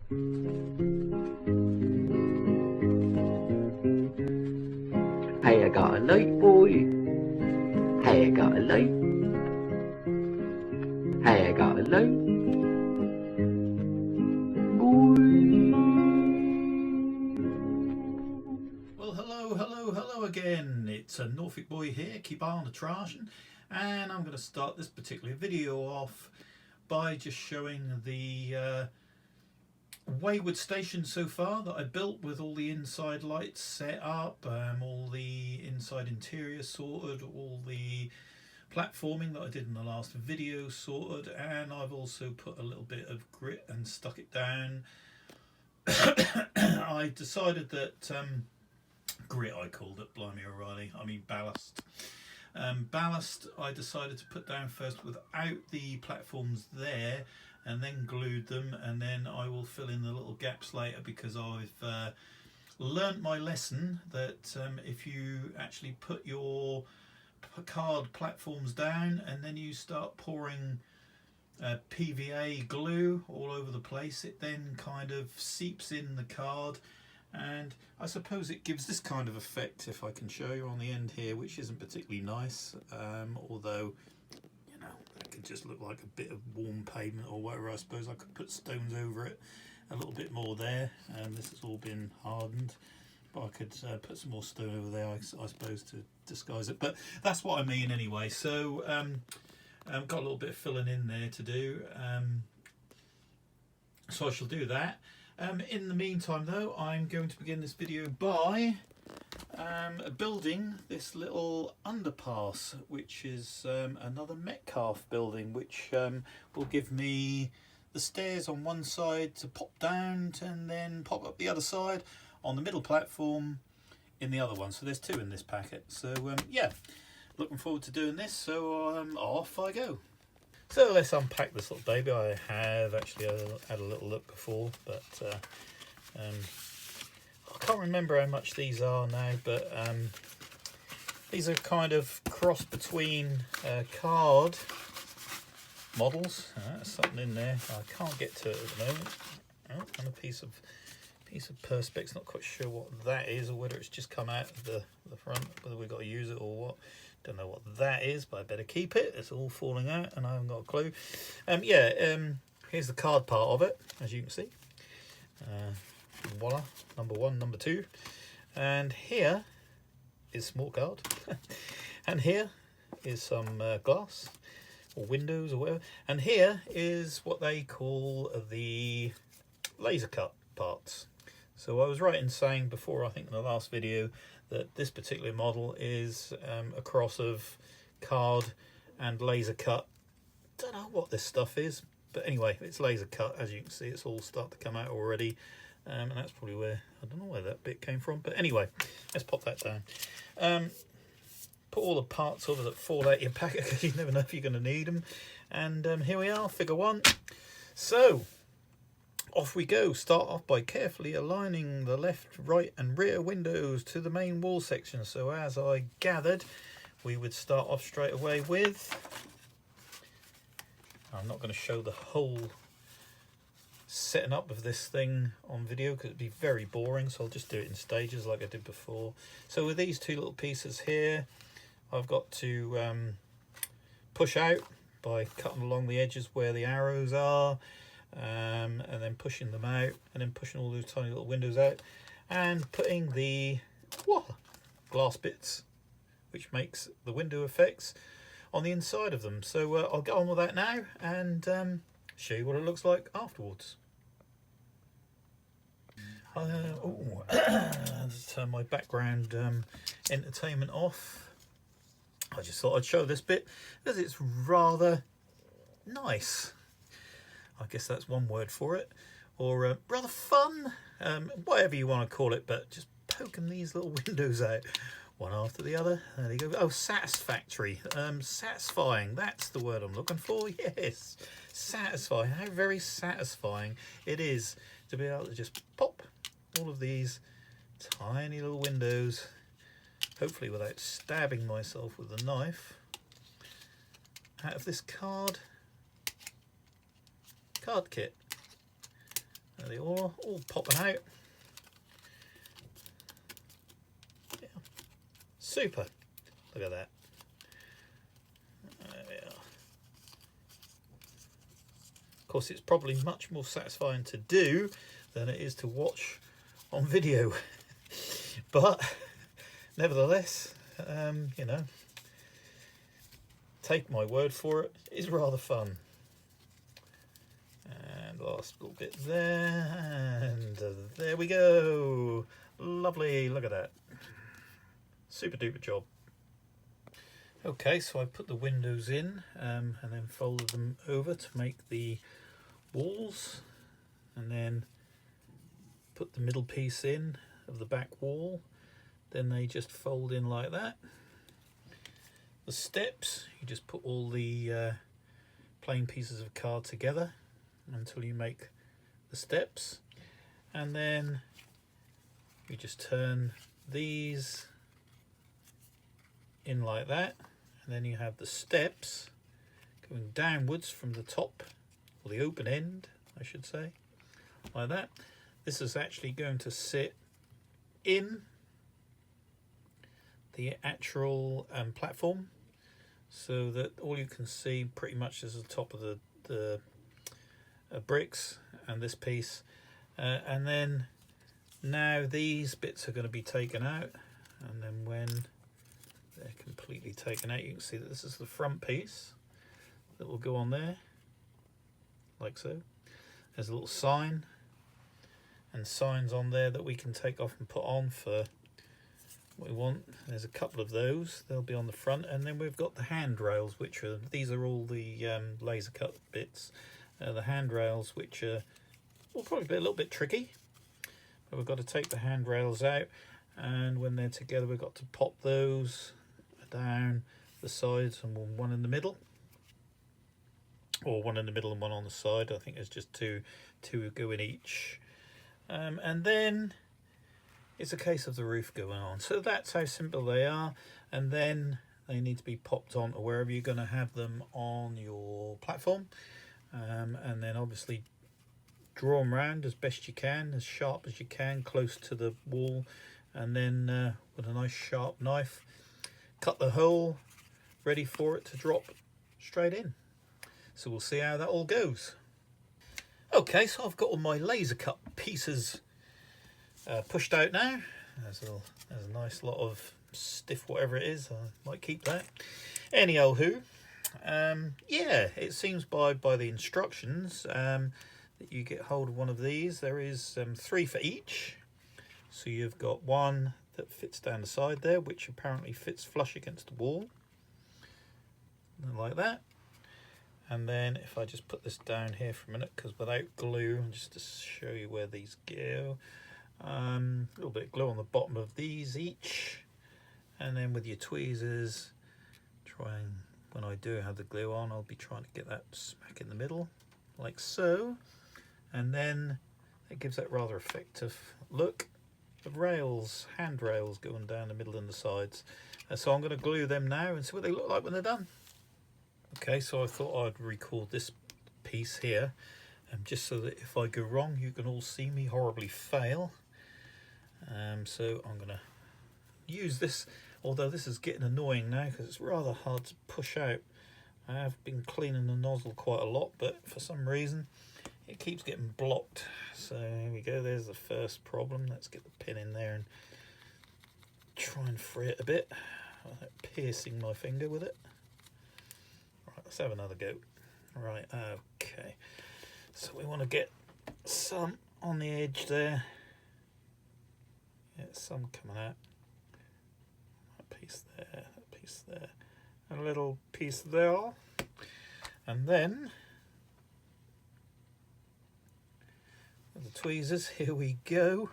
Hay à gọi lấy ui, hay à gọi lấy, hay à gọi lấy ui. Well, hello again. It's a Norfolk boy here, Kibana Trajan, and I'm going to start this particular video off by just showing the Wayward station so far that I built, with all the inside lights set up, all the inside interior sorted, all the platforming that I did in the last video sorted, and I've also put a little bit of grit and stuck it down. I decided that grit, I called it, blimey O'Reilly, I mean ballast. Ballast I decided to put down first without the platforms there, and then glued them, and then I will fill in the little gaps later, because I've learnt my lesson that if you actually put your card platforms down and then you start pouring PVA glue all over the place, it then kind of seeps in the card, and I suppose it gives this kind of effect, if I can show you on the end here, which isn't particularly nice, although, you know, it could just look like a bit of warm pavement or whatever. I suppose I could put stones over it a little bit more there, and this has all been hardened, but I could put some more stone over there, I suppose, to disguise it. But that's what I mean anyway. So got a little bit of filling in there to do, so I shall do that. In the meantime though, I'm going to begin this video by building this little underpass, which is another Metcalfe building, which will give me the stairs on one side to pop down and then pop up the other side on the middle platform in the other one. So there's two in this packet. So yeah, looking forward to doing this. So off I go. So let's unpack this little baby. I have actually had a little look before, but I can't remember how much these are now, but these are kind of cross between card models. There's something in there. I can't get to it at the moment. Oh, and a piece of perspex. Not quite sure what that is, or whether it's just come out of the front, whether we've got to use it or what. Don't know what that is, but I better keep it. It's all falling out and I haven't got a clue. Here's the card part of it, as you can see. Voila, number one, number two. And here is small card. And here is some glass or windows or whatever. And here is what they call the laser cut parts. So I was right in saying before, I think in the last video, that this particular model is a cross of card and laser cut. Don't know what this stuff is, but anyway, it's laser cut. As you can see, it's all starting to come out already, and that's probably where, I don't know where that bit came from, but anyway, let's pop that down. Put all the parts over that fall out your packet, because you never know if you're going to need them. And here we are, figure one. So off we go. Start off by carefully aligning the left, right and rear windows to the main wall section. So as I gathered, we would start off straight away with, I'm not going to show the whole setting up of this thing on video because it'd be very boring, so I'll just do it in stages like I did before. So with these two little pieces here, I've got to push out by cutting along the edges where the arrows are, and then pushing them out, and then pushing all those tiny little windows out, and putting the glass bits, which makes the window effects, on the inside of them. So I'll get on with that now and show you what it looks like afterwards. Let's turn my background entertainment off. I just thought I'd show this bit because it's rather nice. I guess that's one word for it, or rather fun, whatever you want to call it, but just poking these little windows out one after the other. There you go. Oh, satisfactory, satisfying, that's the word I'm looking for. Yes, satisfying. How very satisfying it is to be able to just pop all of these tiny little windows, hopefully without stabbing myself with a knife, out of this card kit. There they are, all popping out. Yeah. Super. Look at that. There we are. Of course, it's probably much more satisfying to do than it is to watch on video. But nevertheless, you know, take my word for it, it's rather fun. And last little bit there, and there we go. Lovely, look at that. Super duper job. Okay, so I put the windows in and then folded them over to make the walls, and then put the middle piece in of the back wall. Then they just fold in like that. The steps, you just put all the plain pieces of card together until you make the steps, and then you just turn these in like that, and then you have the steps going downwards from the top, or the open end I should say, like that. This is actually going to sit in the actual platform, so that all you can see pretty much is the top of the bricks and this piece, and then now these bits are going to be taken out, and then when they're completely taken out you can see that this is the front piece that will go on there like so. There's a little sign and signs on there that we can take off and put on for what we want. There's a couple of those, they'll be on the front, and then we've got the handrails, which are, these are all the laser cut bits. The handrails, which will probably be a little bit tricky, but we've got to take the handrails out, and when they're together we've got to pop those down the sides and one in the middle, or one in the middle and one on the side. I think there's just two go in each, and then it's a case of the roof going on. So that's how simple they are, and then they need to be popped on to wherever you're going to have them on your platform, and then obviously draw them round as best you can, as sharp as you can, close to the wall, and then with a nice sharp knife cut the hole ready for it to drop straight in. So we'll see how that all goes. Okay, so I've got all my laser cut pieces pushed out now. There's a nice lot of stiff whatever it is, I might keep that. Anyhow, yeah, it seems by the instructions that you get hold of one of these. There is 3 for each, so you've got one that fits down the side there, which apparently fits flush against the wall, like that. And then if I just put this down here for a minute, because without glue, just to show you where these go, a little bit of glue on the bottom of these each, and then with your tweezers, trying, when I do have the glue on, I'll be trying to get that smack in the middle, like so, and then it gives that rather effective look. The rails, handrails going down the middle and the sides, so I'm going to glue them now and see what they look like when they're done. Okay, so I thought I'd record this piece here, just so that if I go wrong you can all see me horribly fail. So I'm going to use this, although this is getting annoying now because it's rather hard to push out. I have been cleaning the nozzle quite a lot, but for some reason it keeps getting blocked. So here we go, there's the first problem. Let's get the pin in there and try and free it a bit without piercing my finger with it. Right, let's have another go. Right, okay, so we want to get some on the edge there. Yeah, some coming out. That piece there, that piece there, a little piece there, and then with the tweezers, here we go.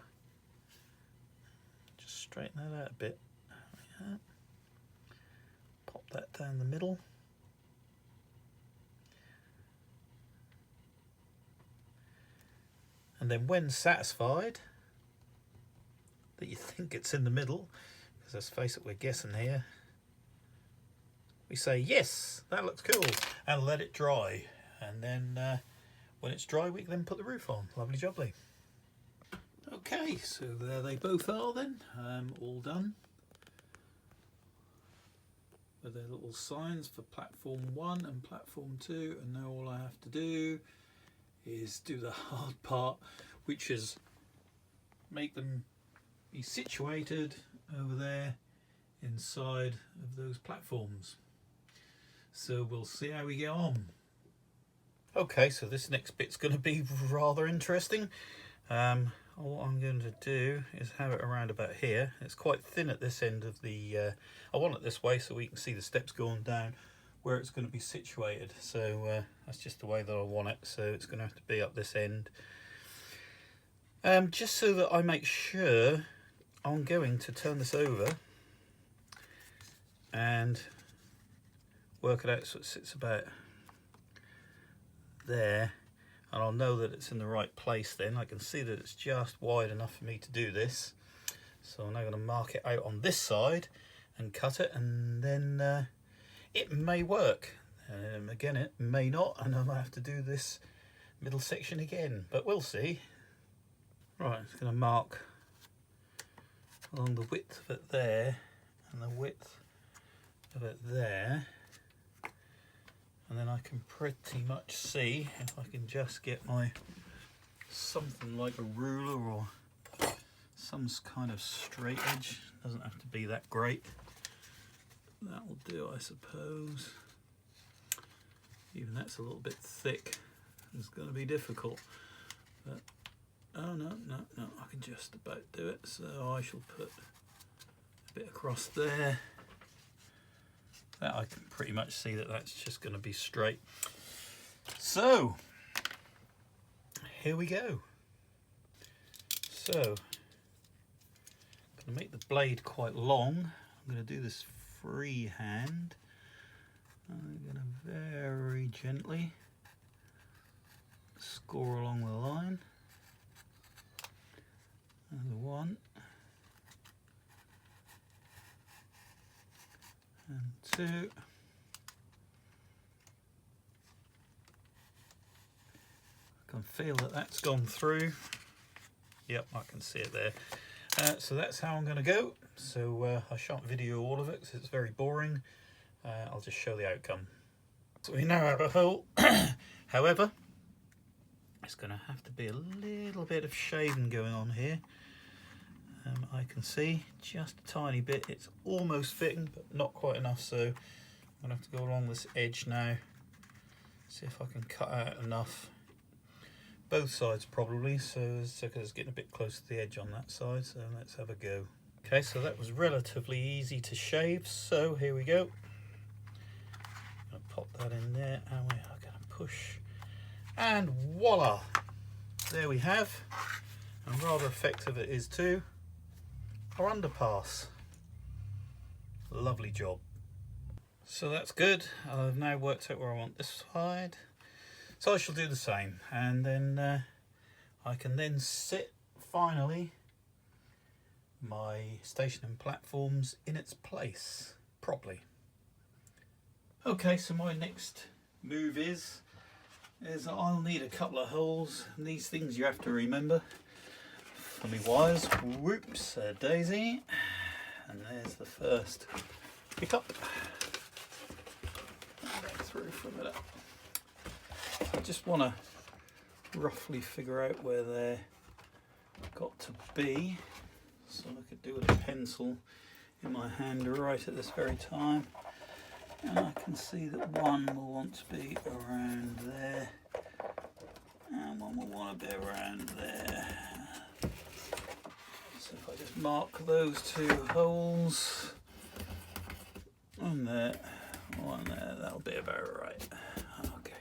Just straighten that out a bit. Yeah. Pop that down the middle. And then when satisfied that you think it's in the middle, because let's face it, we're guessing here, we say, yes, that looks cool, and let it dry. And then when it's dry, we can then put the roof on. Lovely jubbly. Okay, so there they both are then, all done. With their little signs for platform 1 and platform 2, and now all I have to do is do the hard part, which is make them be situated over there inside of those platforms. So we'll see how we get on. Okay, so this next bit's going to be rather interesting. What I'm going to do is have it around about here. It's quite thin at this end of the I want it this way so we can see the steps going down where it's going to be situated. So that's just the way that I want it, so it's going to have to be up this end. Just so that I make sure, I'm going to turn this over and work it out so it sits about there, and I'll know that it's in the right place. Then I can see that it's just wide enough for me to do this. So I'm now going to mark it out on this side and cut it, and then it may work. Again, it may not, and I might have to do this middle section again, but we'll see. Right, I'm just going to mark along the width of it there and the width of it there, and then I can pretty much see if I can just get my something like a ruler or some kind of straight edge. Doesn't have to be that great. That will do, I suppose. Even that's a little bit thick. It's going to be difficult, but oh no, I can just about do it. So I shall put a bit across there. That I can pretty much see that that's just going to be straight. So here we go. So I'm going to make the blade quite long. I'm going to do this freehand. I'm going to very gently score along the line. And 1 and 2. I can feel that that's gone through. Yep, I can see it there. So that's how I'm going to go. So I shan't video all of it because it's very boring. I'll just show the outcome. So we now have a hole. However, it's going to have to be a little bit of shaving going on here. I can see just a tiny bit. It's almost fitting, but not quite enough. So I'm going to have to go along this edge now. See if I can cut out enough. Both sides probably, so it's getting a bit close to the edge on that side. So let's have a go. Okay, so that was relatively easy to shave. So here we go. I'm going to pop that in there, and we are going to push. And voila! There we have, and rather effective it is too, our underpass. Lovely job. So that's good. I've now worked out where I want this side. So I shall do the same, and then I can then sit finally my stationing platforms in its place properly. Okay, so my next move is I'll need a couple of holes, and these things you have to remember for me wires. Whoops, daisy, and there's the first pickup. Back through for a minute. I just want to roughly figure out where they're got to be, so I could do with a pencil in my hand right at this very time. And I can see that one will want to be around there, and one will want to be around there. So if I just mark those 2 holes, one there, one there, that'll be about right. Okay.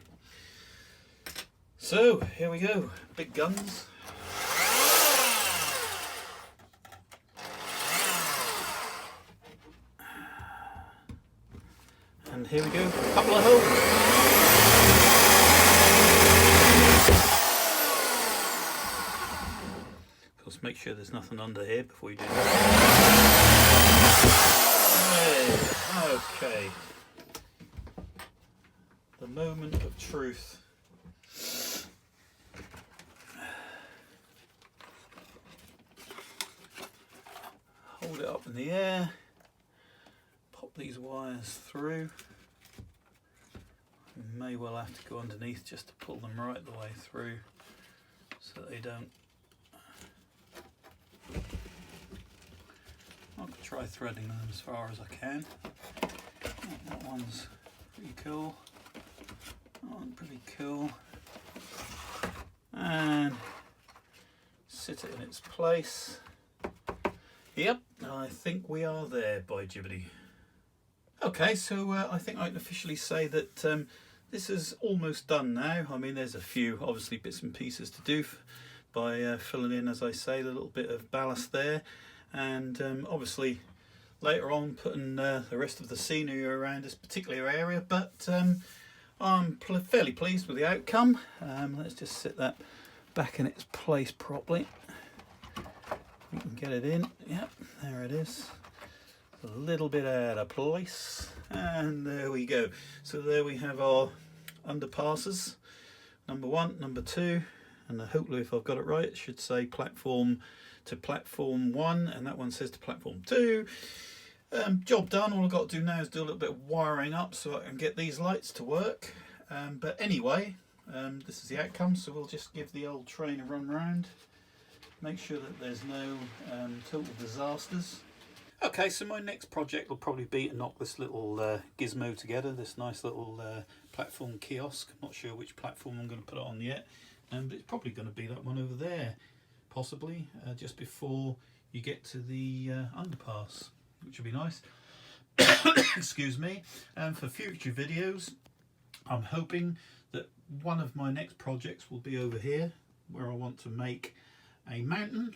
So here we go, big guns. And here we go, a couple of holes. Of course, make sure there's nothing under here before you do that. Okay. The moment of truth. hold it up in the air, pop these wires through. We may well have to go underneath just to pull them right the way through so they don't. I'll try threading them as far as I can. That one's pretty cool. That one's pretty cool. And sit it in its place. Yep, I think we are there, by Jibbity. Okay, so I think I can officially say that this is almost done now. I mean, there's a few, obviously, bits and pieces to do by filling in, as I say, the little bit of ballast there. And obviously, later on, putting the rest of the scenery around this particular area. But I'm fairly pleased with the outcome. Let's just sit that back in its place properly. We can get it in. Yep, there it is. A little bit out of place, and there we go. So there we have our underpasses, number 1, number 2, and hopefully, if I've got it right, it should say platform to platform 1, and that one says to platform 2. Job done. All I've got to do now is do a little bit of wiring up so I can get these lights to work. But anyway, this is the outcome, so we'll just give the old train a run round, make sure that there's no total disasters. Okay, so my next project will probably be to knock this little gizmo together, this nice little platform kiosk. I'm not sure which platform I'm going to put it on yet, but it's probably going to be that one over there, possibly, just before you get to the underpass, which would be nice. Excuse me. And for future videos, I'm hoping that one of my next projects will be over here, where I want to make a mountain,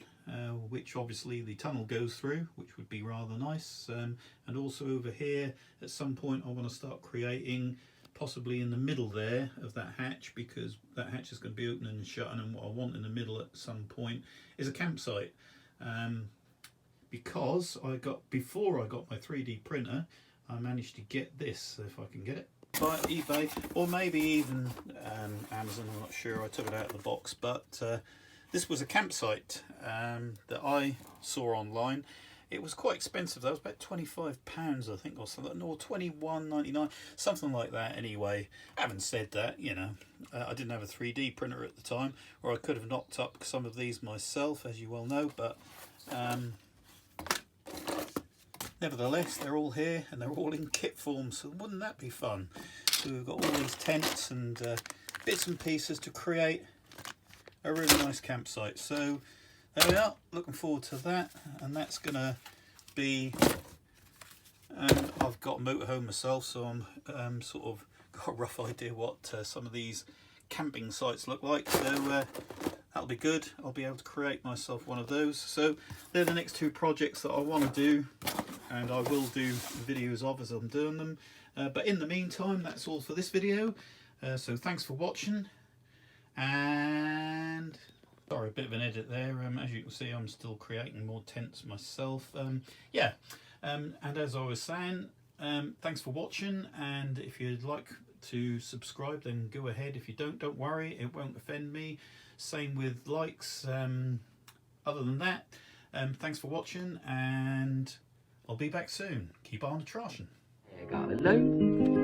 which obviously the tunnel goes through, which would be rather nice. And also over here, at some point, I want to start creating, possibly in the middle there of that hatch, because that hatch is going to be opening and shutting, and what I want in the middle at some point is a campsite. Because before I got my 3D printer, I managed to get this, if I can get it, by eBay, or maybe even Amazon, I'm not sure. I took it out of the box, but this was a campsite that I saw online. It was quite expensive. That was about £25, I think, or something, or £21.99, something like that. Anyway, having said that, you know, I didn't have a 3D printer at the time, or I could have knocked up some of these myself, as you well know. But nevertheless, they're all here and they're all in kit form. So wouldn't that be fun? So we've got all these tents and bits and pieces to create a really nice campsite. So there we are, looking forward to that. And that's gonna be, I've got a motorhome myself, so I'm sort of got a rough idea what some of these camping sites look like. So that'll be good. I'll be able to create myself one of those. So they're the next two projects that I want to do, and I will do videos of as I'm doing them. But in the meantime, that's all for this video. So thanks for watching. And sorry, a bit of an edit there. As you can see, I'm still creating more tents myself. Yeah, and as I was saying, thanks for watching. And if you'd like to subscribe, then go ahead. If you don't worry, it won't offend me. Same with likes. Other than that, thanks for watching, and I'll be back soon. Keep on the trashing. Got a load.